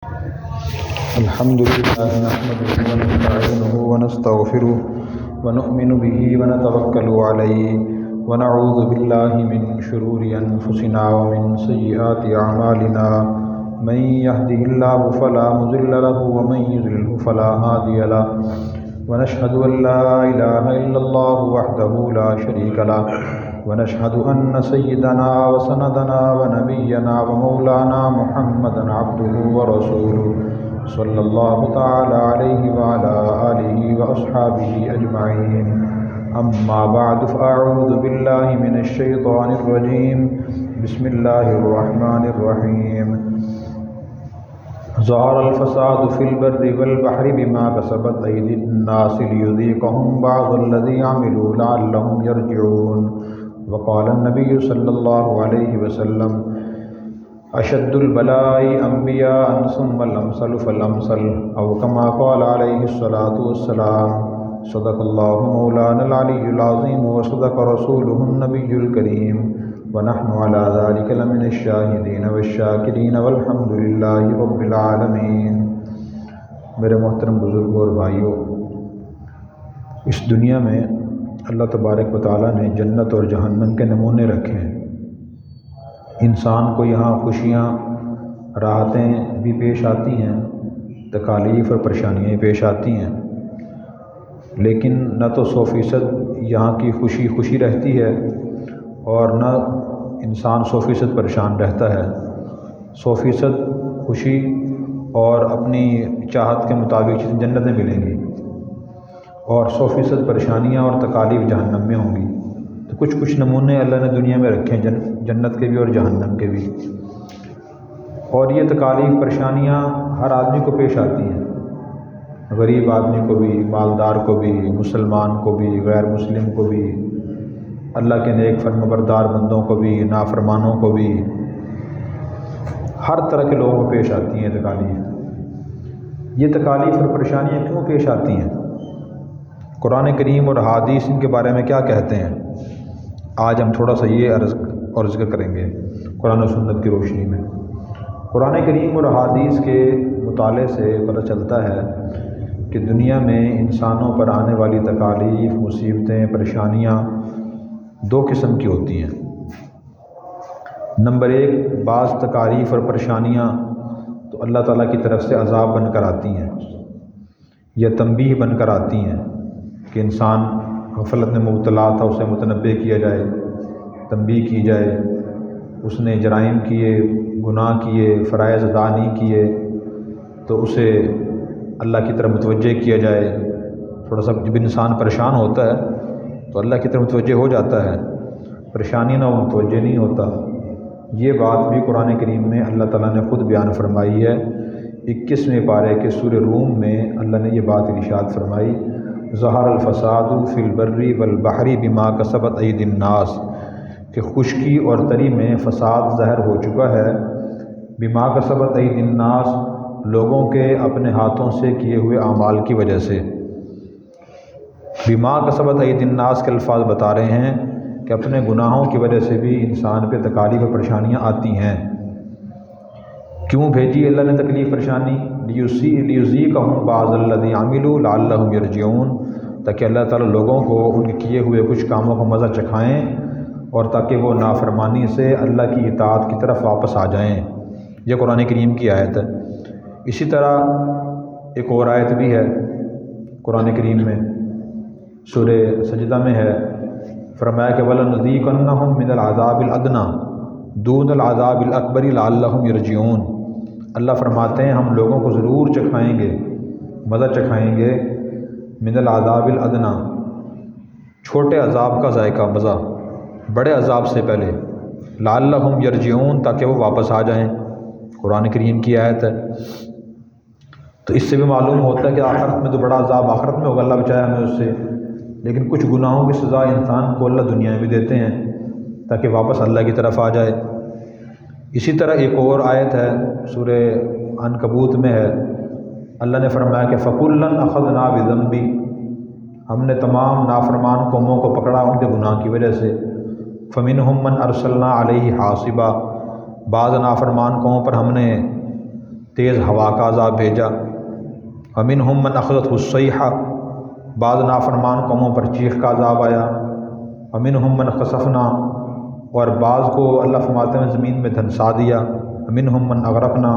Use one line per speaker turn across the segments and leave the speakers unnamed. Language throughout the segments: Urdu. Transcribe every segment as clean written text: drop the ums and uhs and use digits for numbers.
الحمد لله نحمده ونستعينه ونستغفره ونؤمن به ونتوكل عليه ونعوذ بالله من شرور أنفسنا ومن سيئات أعمالنا من يهده الله فلا مضل له ومن يضلل فلا هادي له ونشهد أن لا إله إلا الله وحده لا شريك له ونشهد أن سيدنا وسندنا ونبينا ومولانا محمدا عبده ورسوله صلى الله تعالى عليه وعلى آله وأصحابه أجمعين أما بعد فأعوذ بالله من الشيطان الرجيم بسم الله الرحمن الرحيم ظهر الفساد في البر والبحر بما كسبت أيدي الناس ليذيقهم بعض الذي عملوا لعلهم يرجعون وقال النبي صلى الله عليه وسلم اشد البلاء انبیاء ثم الامثل فالامثل او كما قال عليه الصلاة والسلام صدق الله مولانا العلي العظيم وصدق رسوله النبي الكريم ونحن على ذلك لمن الشاهدين والشاكرين والحمد لله رب العالمين۔ میرے محترم بزرگوں اور بھائیوں، اس دنیا میں اللہ تبارک و تعالیٰ نے جنت اور جہنم کے نمونے رکھے ہیں۔ انسان کو یہاں خوشیاں راحتیں بھی پیش آتی ہیں، تکالیف اور پریشانیاں پیش آتی ہیں، لیکن نہ تو 100% یہاں کی خوشی رہتی ہے اور نہ انسان 100% پریشان رہتا ہے۔ 100% خوشی اور اپنی چاہت کے مطابق جنتیں ملیں گی، اور 100% پریشانیاں اور تکالیف جہنم میں ہوں گی۔ تو کچھ نمونے اللہ نے دنیا میں رکھے ہیں، جنت کے بھی اور جہنم کے بھی، اور یہ تکالیف پریشانیاں ہر آدمی کو پیش آتی ہیں، غریب آدمی کو بھی، مالدار کو بھی، مسلمان کو بھی، غیر مسلم کو بھی، اللہ کے نیک فرمانبردار بندوں کو بھی، نافرمانوں کو بھی، ہر طرح کے لوگوں کو پیش آتی ہیں تکالیف۔ یہ تکالیف اور پریشانیاں کیوں پیش آتی ہیں؟ قرآن کریم اور حدیث ان کے بارے میں کیا کہتے ہیں؟ آج ہم تھوڑا سا یہ عرض کریں گے قرآن و سنت کی روشنی میں۔ قرآن کریم اور حدیث کے مطالعے سے پتہ چلتا ہے کہ دنیا میں انسانوں پر آنے والی تکالیف، مصیبتیں، پریشانیاں دو قسم کی ہوتی ہیں۔ نمبر 1، بعض تکالیف اور پریشانیاں تو اللہ تعالیٰ کی طرف سے عذاب بن کر آتی ہیں یا تنبیہ بن کر آتی ہیں کہ انسان غفلت میں مبتلا تھا، اسے متنبہ کیا جائے، تنبیہ کی جائے، اس نے جرائم کیے، گناہ کیے، فرائض ادا نہیں کیے، تو اسے اللہ کی طرف متوجہ کیا جائے۔ تھوڑا سا جب انسان پریشان ہوتا ہے تو اللہ کی طرف متوجہ ہو جاتا ہے، پریشانی نہ ہو متوجہ نہیں ہوتا۔ یہ بات بھی قرآن کریم میں اللہ تعالیٰ نے خود بیان فرمائی ہے۔ 21ویں پارے کے سورہ روم میں اللہ نے یہ بات ارشاد فرمائی، ظہر الفساد فی البر والبحر بما کسبت ایدی الناس، کہ خشکی اور تری میں فساد ظاہر ہو چکا ہے، بما کسبت ایدی الناس، لوگوں کے اپنے ہاتھوں سے کیے ہوئے اعمال کی وجہ سے۔ بما کسبت ایدی الناس کے الفاظ بتا رہے ہیں کہ اپنے گناہوں کی وجہ سے بھی انسان پہ تکالیف اور پریشانیاں آتی ہیں۔ کیوں بھیجی اللہ نے تکلیف پریشانی؟ لیذیقہم بعض الذی عملوا لعلہم یرجعون، تاکہ اللہ تعالیٰ لوگوں کو ان کے کیے ہوئے کچھ کاموں کو مزہ چکھائیں اور تاکہ وہ نافرمانی سے اللہ کی اطاعت کی طرف واپس آ جائیں۔ یہ قرآن کریم کی آیت ہے۔ اسی طرح ایک اور آیت بھی ہے قرآن کریم میں، سورہ سجدہ میں ہے، فرمایا کہ وَلَنُذِيقَنَّهُم مِّنَ الْعَذَابِ الْأَدْنَىٰ دُونَ الْعَذَابِ الْأَكْبَرِ لَعَلَّهُمْ يَرْجِعُونَ۔ اللہ فرماتے ہیں ہم لوگوں کو ضرور چکھائیں گے، مزہ چکھائیں گے، من العذاب الادنیٰ، چھوٹے عذاب کا ذائقہ، مزہ بڑے عذاب سے پہلے، لعلہم یرجعون، تاکہ وہ واپس آ جائیں۔ قرآن کریم کی آیت ہے۔ تو اس سے بھی معلوم ہوتا ہے کہ آخرت میں تو بڑا عذاب آخرت میں ہوگا، اللہ بچائے ہمیں اس سے، لیکن کچھ گناہوں کی سزا انسان کو اللہ دنیا میں بھی دیتے ہیں تاکہ واپس اللہ کی طرف آ جائے۔ اسی طرح ایک اور آیت ہے سورہ عنکبوت میں ہے، اللہ نے فرمایا کہ فَكُلًّا أَخَذْنَا بِذَنبِهِ، ہم نے تمام نافرمان قوموں کو پکڑا ان کے گناہ کی وجہ سے۔ فَمِنْهُمْ مَنْ أَرْسَلْنَا عَلَيْهِ حَاصِبًا، بعض نافرمان قوموں پر ہم نے تیز ہوا کا عذاب بھیجا، ومنہم من اخذتہ الصیحہ، بعض نافرمان قوموں پر چیخ کا عذاب آیا، ومنہم من خسفنا، اور بعض کو اللہ فرماتے ہیں زمین میں دھنسا دیا، ومنہم من اغرقنا،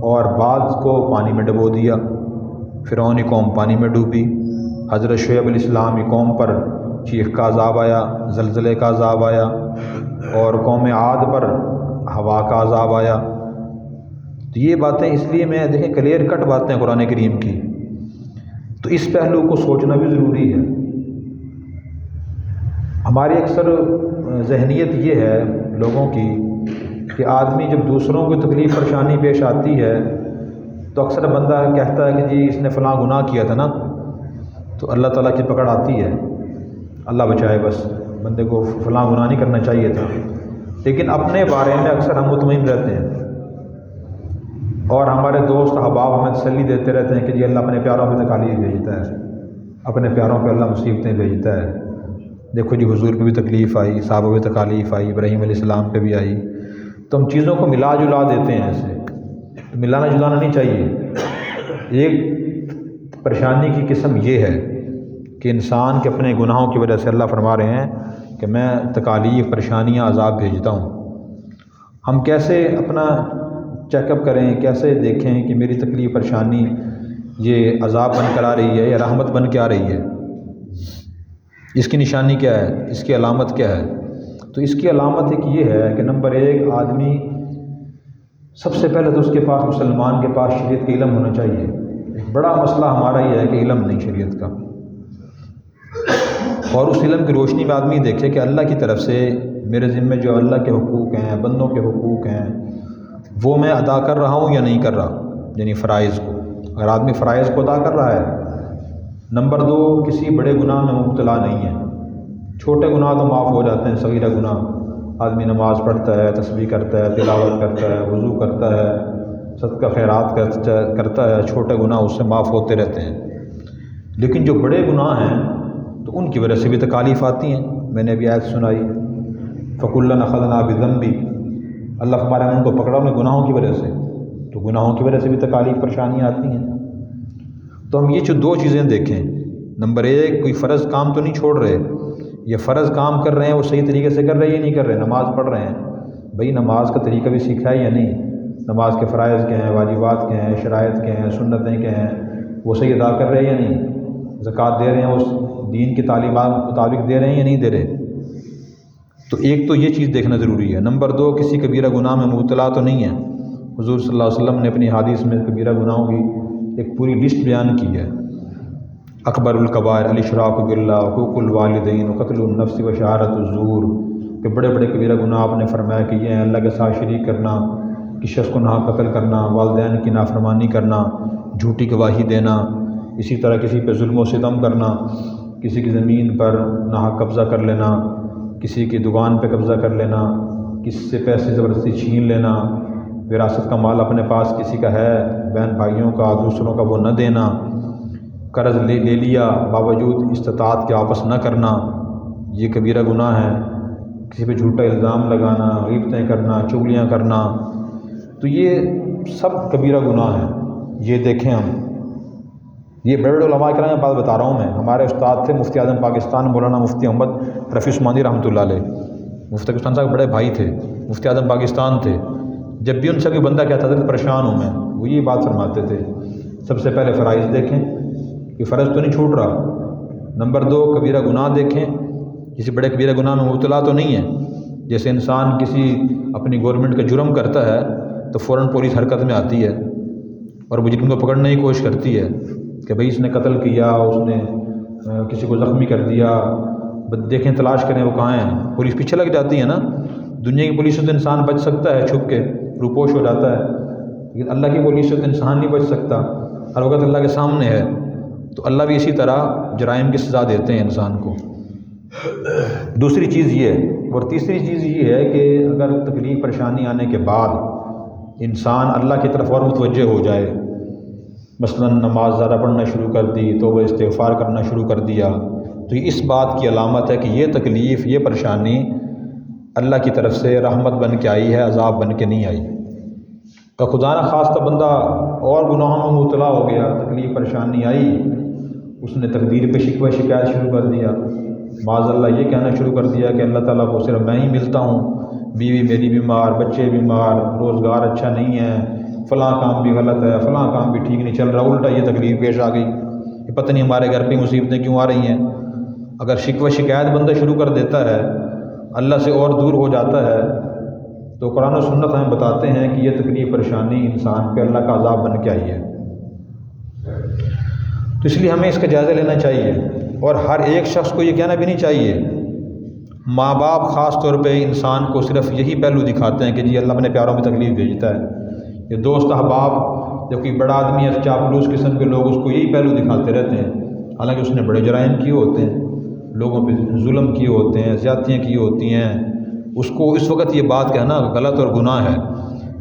اور بعض کو پانی میں ڈبو دیا۔ فرعونی قوم پانی میں ڈوبی، حضرت شعیب علیہ السلام کی قوم پر چیخ کا عذاب آیا، زلزلے کا عذاب آیا، اور قوم عاد پر ہوا کا عذاب آیا۔ تو یہ باتیں اس لیے میں دیکھیں کلیئر کٹ باتیں قرآن کریم کی، تو اس پہلو کو سوچنا بھی ضروری ہے۔ ہماری اکثر ذہنیت یہ ہے لوگوں کی کہ آدمی جب دوسروں کو تکلیف پریشانی پیش آتی ہے تو اکثر بندہ کہتا ہے کہ جی اس نے فلاں گناہ کیا تھا نا، تو اللہ تعالیٰ کی پکڑ آتی ہے، اللہ بچائے، بس بندے کو فلاں گناہ نہیں کرنا چاہیے تھا۔ لیکن اپنے بارے میں اکثر ہم مطمئن رہتے ہیں، اور ہمارے دوست احباب ہمیں تسلی دیتے رہتے ہیں کہ جی اللہ اپنے پیاروں پہ تکالیف بھیجتا ہے، اپنے پیاروں پہ اللہ مصیبتیں بھیجتا ہے۔ دیکھو جی حضور پہ بھی تکلیف آئی، صحابہ پہ تکالیف آئی، ابراہیم علیہ السلام پہ بھی آئی، تو ہم چیزوں کو ملا جلا دیتے ہیں ایسے، تو ملانا جلانا نہیں چاہیے۔ ایک پریشانی کی قسم یہ ہے کہ انسان کے اپنے گناہوں کی وجہ سے اللہ فرما رہے ہیں کہ میں تکالیف، پریشانیاں، عذاب بھیجتا ہوں۔ ہم کیسے اپنا چیک اپ کریں، کیسے دیکھیں کہ میری تکلیف، پریشانی یہ عذاب بن کر آ رہی ہے یا رحمت بن کے آ رہی ہے؟ اس کی نشانی کیا ہے، اس کی علامت کیا ہے؟ تو اس کی علامت ایک یہ ہے کہ نمبر ایک، آدمی سب سے پہلے تو اس کے پاس، مسلمان کے پاس شریعت کا علم ہونا چاہیے۔ ایک بڑا مسئلہ ہمارا یہ ہے کہ علم نہیں شریعت کا، اور اس علم کی روشنی میں آدمی دیکھے کہ اللہ کی طرف سے میرے ذمے جو اللہ کے حقوق ہیں، بندوں کے حقوق ہیں، وہ میں ادا کر رہا ہوں یا نہیں کر رہا، یعنی فرائض کو۔ اگر آدمی فرائض کو ادا کر رہا ہے، نمبر دو، کسی بڑے گناہ میں مبتلا نہیں ہے۔ چھوٹے گناہ تو معاف ہو جاتے ہیں، صغیرہ گناہ، آدمی نماز پڑھتا ہے، تسبیح کرتا ہے، تلاوت کرتا ہے، وضو کرتا ہے، صدقہ خیرات کرتا ہے، چھوٹے گناہ اس سے معاف ہوتے رہتے ہیں۔ لیکن جو بڑے گناہ ہیں تو ان کی وجہ سے بھی تکالیف آتی ہیں۔ میں نے ابھی آیت سنائی، فَكُلًّا أَخَذْنَا بِذَنبِهِ، اللہ ہمارے ان کو پکڑا انہیں گناہوں کی وجہ سے، تو گناہوں کی وجہ سے بھی تکالیف، پریشانیاں آتی ہیں۔ تو ہم یہ جو دو چیزیں دیکھیں، نمبر ایک، کوئی فرض کام تو نہیں چھوڑ رہے، یہ فرض کام کر رہے ہیں وہ صحیح طریقے سے کر رہے ہیں یا نہیں کر رہے، نماز پڑھ رہے ہیں، بھئی نماز کا طریقہ بھی سیکھا ہے یا نہیں، نماز کے فرائض کیا ہیں، واجبات کیا ہیں، شرائط کیا ہیں، سنتیں کیا ہیں، وہ صحیح ادا کر رہے ہیں یا نہیں، زکوٰۃ دے رہے ہیں، اس دین کی تعلیمات مطابق دے رہے ہیں یا نہیں دے رہے۔ تو ایک تو یہ چیز دیکھنا ضروری ہے۔ نمبر دو، کسی کبیرہ گناہ میں مبتلا تو نہیں ہے۔ حضور صلی اللہ علیہ وسلم نے اپنی حدیث میں کبیرہ گناہوں کی ایک پوری لسٹ بیان کی ہے۔ اکبر الکبائر الاشراک باللہ، حقوق الوالدین، قتل النفس و شہادۃ الزور، کہ بڑے بڑے کبیرہ گناہ آپ نے فرمایا کہ یہ ہیں اللہ کے ساتھ شریک کرنا، کسی شخص کو ناحق قتل کرنا، والدین کی نافرمانی کرنا، جھوٹی گواہی دینا، اسی طرح کسی پہ ظلم و ستم کرنا، کسی کی زمین پر ناحق قبضہ کر لینا، کسی کی دکان پہ قبضہ کر لینا، کسی سے پیسے زبردستی چھین لینا، وراثت کا مال اپنے پاس کسی کا ہے، بہن بھائیوں کا، دوسروں کا وہ نہ دینا، قرض لے لیا باوجود استطاعت کے واپس نہ کرنا، یہ کبیرہ گناہ ہے۔ کسی پہ جھوٹا الزام لگانا، غیبتیں کرنا، چغلیاں کرنا، تو یہ سب کبیرہ گناہ ہیں۔ یہ دیکھیں ہم، یہ بڑے بڑے علماء کرام کی بات بتا رہا ہوں میں۔ ہمارے استاد تھے مفتی اعظم پاکستان مولانا مفتی محمد رفیع عثمانی رحمۃ اللہ علیہ، مفتی پاکستان صاحب بڑے بھائی تھے، مفتی اعظم پاکستان تھے۔ جب بھی ان سے کوئی بندہ کہتا تھا پریشان ہوں میں، وہ یہ بات فرماتے تھے، سب سے پہلے فرائض دیکھیں کہ فرض تو نہیں چھوٹ رہا، نمبر دو کبیرہ گناہ دیکھیں، کسی بڑے کبیرہ گناہ میں مبتلا تو نہیں ہے۔ جیسے انسان کسی اپنی گورنمنٹ کا جرم کرتا ہے تو فوراً پولیس حرکت میں آتی ہے اور مجرم کو پکڑنے کی کوشش کرتی ہے کہ بھئی اس نے قتل کیا، اس نے کسی کو زخمی کر دیا، دیکھیں تلاش کریں وہ کہاں ہیں، پولیس پیچھے لگ جاتی ہے نا۔ دنیا کی پولیس سے تو انسان بچ سکتا ہے، چھپ کے روپوش ہو جاتا ہے، لیکن اللہ کی پولیس سے تو انسان نہیں بچ سکتا، ہر وقت اللہ کے سامنے ہے۔ تو اللہ بھی اسی طرح جرائم کی سزا دیتے ہیں انسان کو۔ دوسری چیز یہ ہے، اور تیسری چیز یہ ہے کہ اگر تکلیف پریشانی آنے کے بعد انسان اللہ کی طرف اور متوجہ ہو جائے، مثلا نماز زیادہ پڑھنا شروع کر دی، توبہ استغفار کرنا شروع کر دیا، تو یہ اس بات کی علامت ہے کہ یہ تکلیف، یہ پریشانی اللہ کی طرف سے رحمت بن کے آئی ہے، عذاب بن کے نہیں آئی۔ کہ خدا نہ خواستہ بندہ اور گناہوں میں مبتلا ہو گیا، تکلیف پریشانی آئی، اس نے تقدیر پہ شکوہ شکایت شروع کر دیا، معاذ اللہ یہ کہنا شروع کر دیا کہ اللہ تعالیٰ کو صرف میں ہی ملتا ہوں، بیوی میری بیمار، بچے بیمار، روزگار اچھا نہیں ہے، فلاں کام بھی غلط ہے، فلاں کام بھی ٹھیک نہیں چل رہا، الٹا یہ تکلیف پیش آ گئی، کہ پتہ نہیں ہمارے گھر پہ مصیبتیں کیوں آ رہی ہیں۔ اگر شکوہ شکایت بندہ شروع کر دیتا ہے، اللہ سے اور دور ہو جاتا ہے، تو قرآن و سنت ہمیں بتاتے ہیں کہ یہ تکلیف پریشانی انسان پہ اللہ کا عذاب بن کے آئی ہے۔ تو اس لیے ہمیں اس کا جائزہ لینا چاہیے، اور ہر ایک شخص کو یہ کہنا بھی نہیں چاہیے۔ ماں باپ خاص طور پہ انسان کو صرف یہی پہلو دکھاتے ہیں کہ جی اللہ اپنے پیاروں میں تکلیف بھیجتا ہے، یہ دوست احباب جب کوئی بڑا آدمی ہے، چاپلوس قسم کے لوگ اس کو یہی پہلو دکھاتے رہتے ہیں، حالانکہ اس نے بڑے جرائم کیے ہوتے ہیں، لوگوں پہ ظلم کیے ہوتے ہیں، زیادتیاں کی ہوتی ہیں، اس کو اس وقت یہ بات کہنا غلط اور گناہ ہے۔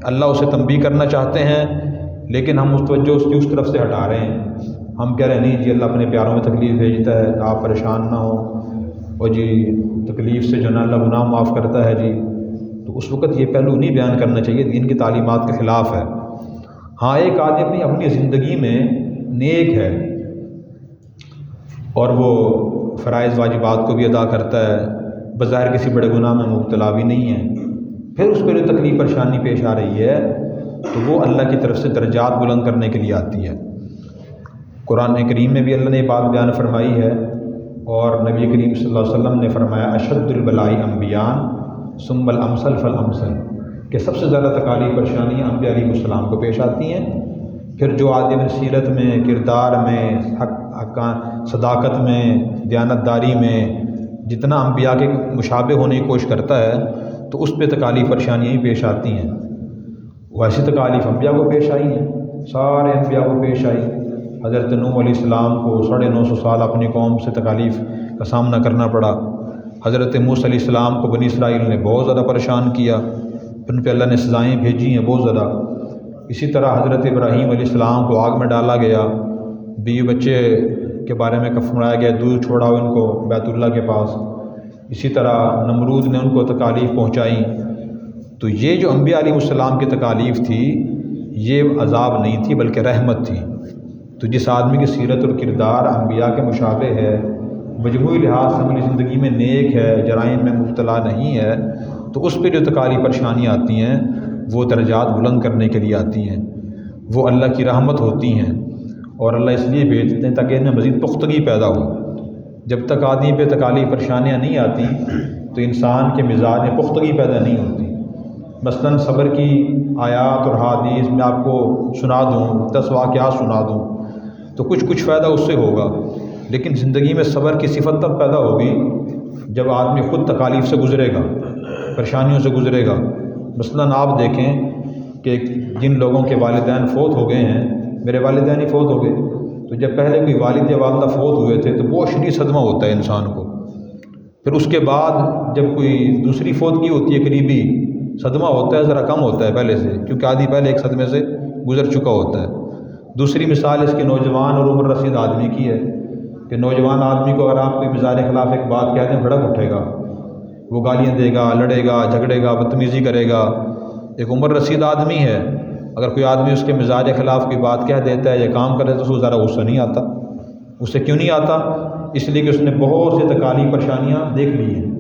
اللہ اسے تنبیہ کرنا چاہتے ہیں، لیکن ہم اس توجہ اس کی اس طرف سے ہٹا رہے ہیں۔ ہم کہہ رہے ہیں نہیں جی اللہ اپنے پیاروں میں تکلیف بھیجتا ہے، آپ پریشان نہ ہوں، اور جی تکلیف سے جو نا اللہ گناہ معاف کرتا ہے جی، تو اس وقت یہ پہلو نہیں بیان کرنا چاہیے، دین کی تعلیمات کے خلاف ہے۔ ہاں ایک آدمی اپنی زندگی میں نیک ہے اور وہ فرائض واجبات کو بھی ادا کرتا ہے، بظاہر کسی بڑے گناہ میں مبتلا بھی نہیں ہے، پھر اس پہ جو تکلیف پریشانی پیش آ رہی ہے تو وہ اللہ کی طرف سے درجات بلند کرنے کے لیے آتی ہے۔ قرآن کریم میں بھی اللہ نے یہ بات بیان فرمائی ہے، اور نبی کریم صلی اللہ علیہ وسلم نے فرمایا اشد البلاء انبیاء ثم الامثل فالامثل، کہ سب سے زیادہ تکالیف پریشانیاں انبیاء علیہ السلام کو پیش آتی ہیں، پھر جو آدمی سیرت میں، کردار میں، صداقت میں، دیانتداری میں جتنا انبیاء کے مشابہ ہونے کی کوشش کرتا ہے تو اس پہ تکالیف پریشانیاں ہی پیش آتی ہیں۔ ویسی تکالیف انبیاء کو پیش آئی ہیں، سارے انبیاء کو پیش آئی۔ حضرت نوح علیہ السلام کو 950 سال اپنی قوم سے تکالیف کا سامنا کرنا پڑا۔ حضرت موسیٰ علیہ السلام کو بنی اسرائیل نے بہت زیادہ پریشان کیا، پھر ان پہ اللہ نے سزائیں بھیجی ہیں بہت زیادہ۔ اسی طرح حضرت ابراہیم علیہ السلام کو آگ میں ڈالا گیا، بیوی بچے کے بارے میں فرمایا گیا دور چھوڑا ان کو بیت اللہ کے پاس۔ اسی طرح نمرود نے ان کو تکالیف پہنچائیں۔ تو یہ جو انبیاء علیہ السلام کی تکالیف تھی یہ عذاب نہیں تھی بلکہ رحمت تھی۔ تو جس آدمی کی سیرت اور کردار انبیاء کے مشابہ ہے، مجموعی لحاظ سے اپنی زندگی میں نیک ہے، جرائم میں مبتلا نہیں ہے، تو اس پہ جو تکالیف پریشانیاں آتی ہیں وہ درجات بلند کرنے کے لیے آتی ہیں، وہ اللہ کی رحمت ہوتی ہیں، اور اللہ اس لیے بھیجتے ہیں تاکہ ان میں مزید پختگی پیدا ہو۔ جب تک آدمی پہ تکالیف پریشانیاں نہیں آتی تو انسان کے مزاج میں پختگی پیدا نہیں ہوتی۔ مثلاً صبر کی آیات اور حدیث میں آپ کو سنا دوں، 10 واقعات سنا دوں تو کچھ فائدہ اس سے ہوگا، لیکن زندگی میں صبر کی صفت تب پیدا ہوگی جب آدمی خود تکالیف سے گزرے گا، پریشانیوں سے گزرے گا۔ مثلاً آپ دیکھیں کہ جن لوگوں کے والدین فوت ہو گئے ہیں، میرے والدین ہی فوت ہو گئے، تو جب پہلے کوئی والد یا والدہ فوت ہوئے تھے تو بہت شدید صدمہ ہوتا ہے انسان کو۔ پھر اس کے بعد جب کوئی دوسری فوت کی ہوتی ہے قریبی، صدمہ ہوتا ہے ذرا کم ہوتا ہے پہلے سے، کیونکہ آدمی پہلے ایک صدمے سے گزر چکا ہوتا ہے۔ دوسری مثال اس کے نوجوان اور عمر رسید آدمی کی ہے کہ نوجوان آدمی کو اگر آپ کوئی مزاج خلاف ایک بات کہہ دیں بھڑک اٹھے گا، وہ گالیاں دے گا، لڑے گا، جھگڑے گا، بدتمیزی کرے گا۔ ایک عمر رسید آدمی ہے، اگر کوئی آدمی اس کے مزاج خلاف کوئی بات کہہ دیتا ہے یا کام کرے تو اس کو ذرا غصہ نہیں آتا۔ اسے کیوں نہیں آتا؟ اس لیے کہ اس نے بہت سے تکالیف پریشانیاں دیکھ لی ہیں،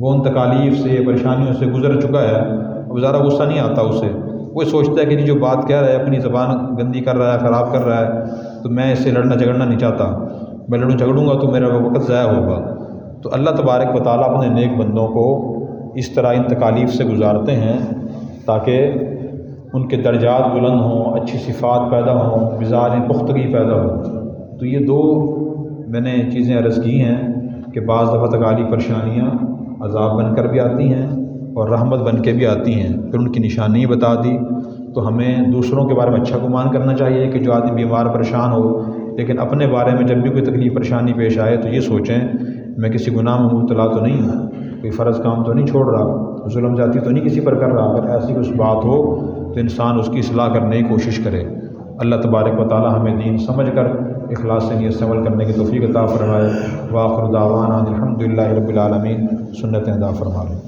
وہ ان تکالیف سے پریشانیوں سے گزر چکا ہے، اب ذرا غصہ نہیں آتا اسے۔ وہ سوچتا ہے کہ جو بات کہہ رہا ہے اپنی زبان گندی کر رہا ہے، خراب کر رہا ہے، تو میں اس سے لڑنا جھگڑنا نہیں چاہتا، میں لڑوں جھگڑوں گا تو میرا وقت ضائع ہوگا۔ تو اللہ تبارک و تعالیٰ اپنے نیک بندوں کو اس طرح ان تکالیف سے گزارتے ہیں تاکہ ان کے درجات بلند ہوں، اچھی صفات پیدا ہوں، مزاج میں پختگی پیدا ہو۔ تو یہ 2 میں نے چیزیں عرض کی ہیں کہ بعض دفعہ تکالیف پریشانیاں عذاب بن کر بھی آتی ہیں اور رحمت بن کے بھی آتی ہیں، پھر ان کی نشانی بتا دی۔ تو ہمیں دوسروں کے بارے میں اچھا گمان کرنا چاہیے کہ جو آدمی بیمار پریشان ہو، لیکن اپنے بارے میں جب بھی کوئی تکلیف پریشانی پیش آئے تو یہ سوچیں میں کسی گناہ میں مبتلا تو نہیں ہوں، کوئی فرض کام تو نہیں چھوڑ رہا، ظلم زیادتی تو نہیں کسی پر کر رہا۔ اگر ایسی کچھ بات ہو تو انسان اس کی اصلاح کرنے کی کوشش کرے۔ اللہ تبارک و تعالی ہمیں دین سمجھ کر اخلاص سے نیت سے عمل کرنے کی توفیق عطا فرمائے۔ وآخر دعوانا الحمدللہ رب العالمین، سنتیں ادا فرما لیں۔